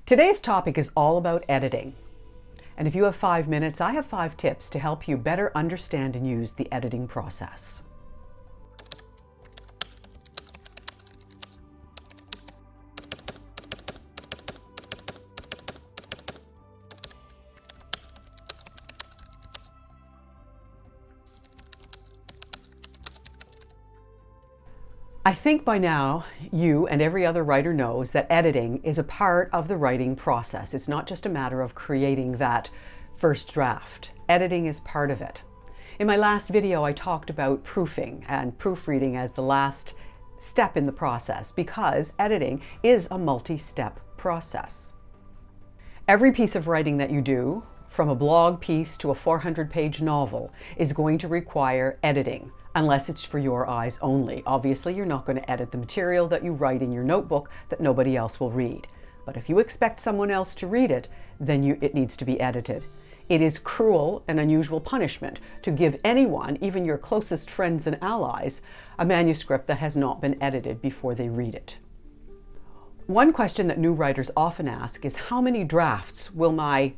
Today's topic is all about editing. And if you have 5 minutes, I have 5 tips to help you better understand and use the editing process. I think by now you and every other writer knows that editing is a part of the writing process. It's not just a matter of creating that first draft. Editing is part of it. In my last video, I talked about proofing and proofreading as the last step in the process because editing is a multi-step process. Every piece of writing that you do, from a blog piece to a 400-page novel, is going to require editing. Unless it's for your eyes only. Obviously, you're not going to edit the material that you write in your notebook that nobody else will read. But if you expect someone else to read it, then it needs to be edited. It is cruel and unusual punishment to give anyone, even your closest friends and allies, a manuscript that has not been edited before they read it. One question that new writers often ask is, how many drafts will my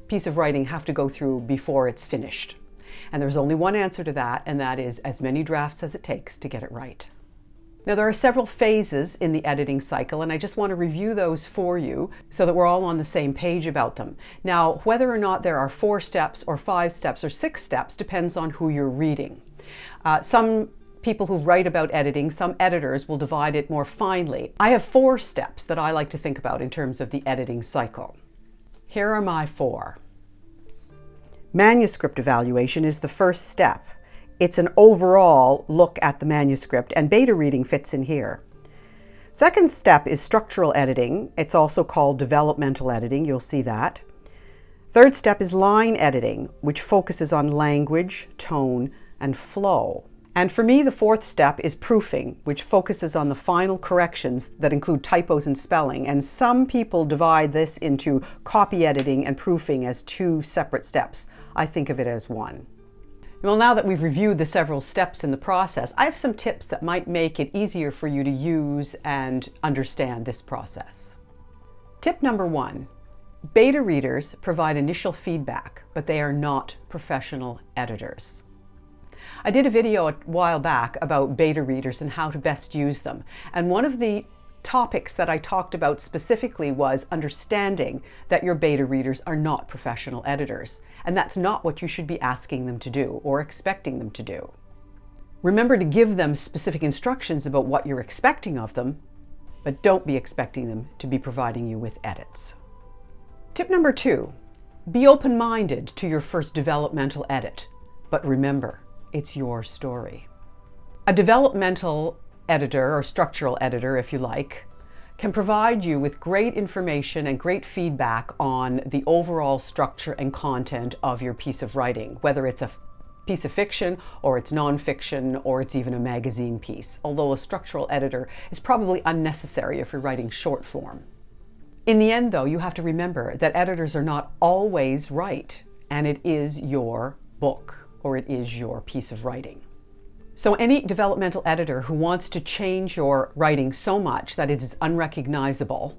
piece of writing have to go through before it's finished? And there's only one answer to that, and that is as many drafts as it takes to get it right. Now, there are several phases in the editing cycle, and I just want to review those for you so that we're all on the same page about them. Now, whether or not there are 4 steps or 5 steps or 6 steps depends on who you're reading. Some people who write about editing, some editors will divide it more finely. I have 4 steps that I like to think about in terms of the editing cycle. Here are my 4. Manuscript evaluation is the first step. It's an overall look at the manuscript, and beta reading fits in here. Second step is structural editing. It's also called developmental editing. You'll see that. Third step is line editing, which focuses on language, tone, and flow. And for me, the 4th step is proofing, which focuses on the final corrections that include typos and spelling. And some people divide this into copy editing and proofing as 2 separate steps. I think of it as one. Well, now that we've reviewed the several steps in the process, I have some tips that might make it easier for you to use and understand this process. Tip number 1, beta readers provide initial feedback, but they are not professional editors. I did a video a while back about beta readers and how to best use them. And one of the topics that I talked about specifically was understanding that your beta readers are not professional editors. And that's not what you should be asking them to do or expecting them to do. Remember to give them specific instructions about what you're expecting of them, but don't be expecting them to be providing you with edits. Tip number 2, be open-minded to your first developmental edit, but remember, it's your story. A developmental editor, or structural editor if you like, can provide you with great information and great feedback on the overall structure and content of your piece of writing, whether it's a piece of fiction or it's nonfiction or it's even a magazine piece, although a structural editor is probably unnecessary if you're writing short form. In the end, though, you have to remember that editors are not always right, and it is your book or it is your piece of writing. So any developmental editor who wants to change your writing so much that it is unrecognizable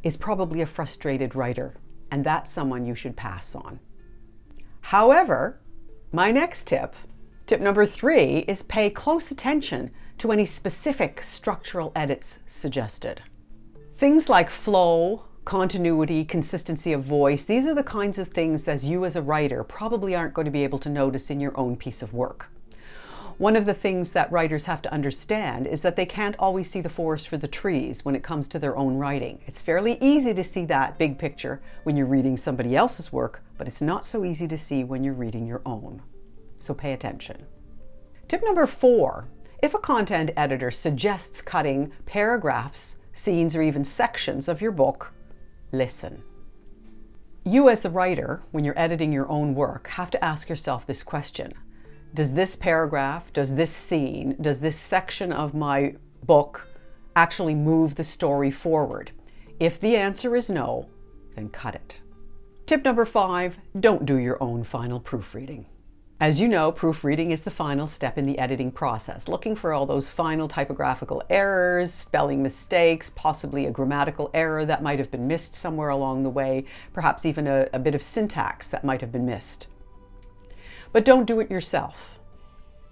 is probably a frustrated writer, and that's someone you should pass on. However, my next tip, tip number 3, is pay close attention to any specific structural edits suggested. Things like flow, continuity, consistency of voice, these are the kinds of things that you as a writer probably aren't going to be able to notice in your own piece of work. One of the things that writers have to understand is that they can't always see the forest for the trees when it comes to their own writing. It's fairly easy to see that big picture when you're reading somebody else's work, but it's not so easy to see when you're reading your own. So pay attention. Tip number 4, if a content editor suggests cutting paragraphs, scenes, or even sections of your book, listen. You as the writer, when you're editing your own work, have to ask yourself this question. Does this paragraph, does this scene, does this section of my book actually move the story forward? If the answer is no, then cut it. Tip number 5, don't do your own final proofreading. As you know, proofreading is the final step in the editing process, looking for all those final typographical errors, spelling mistakes, possibly a grammatical error that might have been missed somewhere along the way, perhaps even a bit of syntax that might have been missed. But don't do it yourself.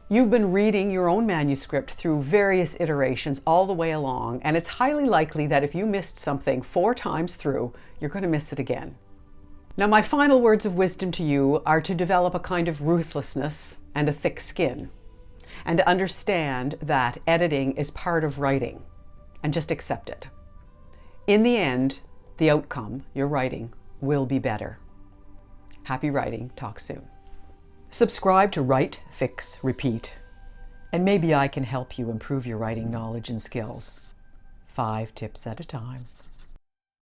You've been reading your own manuscript through various iterations all the way along, and it's highly likely that if you missed something 4 times through, you're going to miss it again. Now, my final words of wisdom to you are to develop a kind of ruthlessness and a thick skin, and to understand that editing is part of writing, and just accept it. In the end, the outcome, your writing, will be better. Happy writing. Talk soon. Subscribe to Write, Fix, Repeat, and maybe I can help you improve your writing knowledge and skills. 5 tips at a time.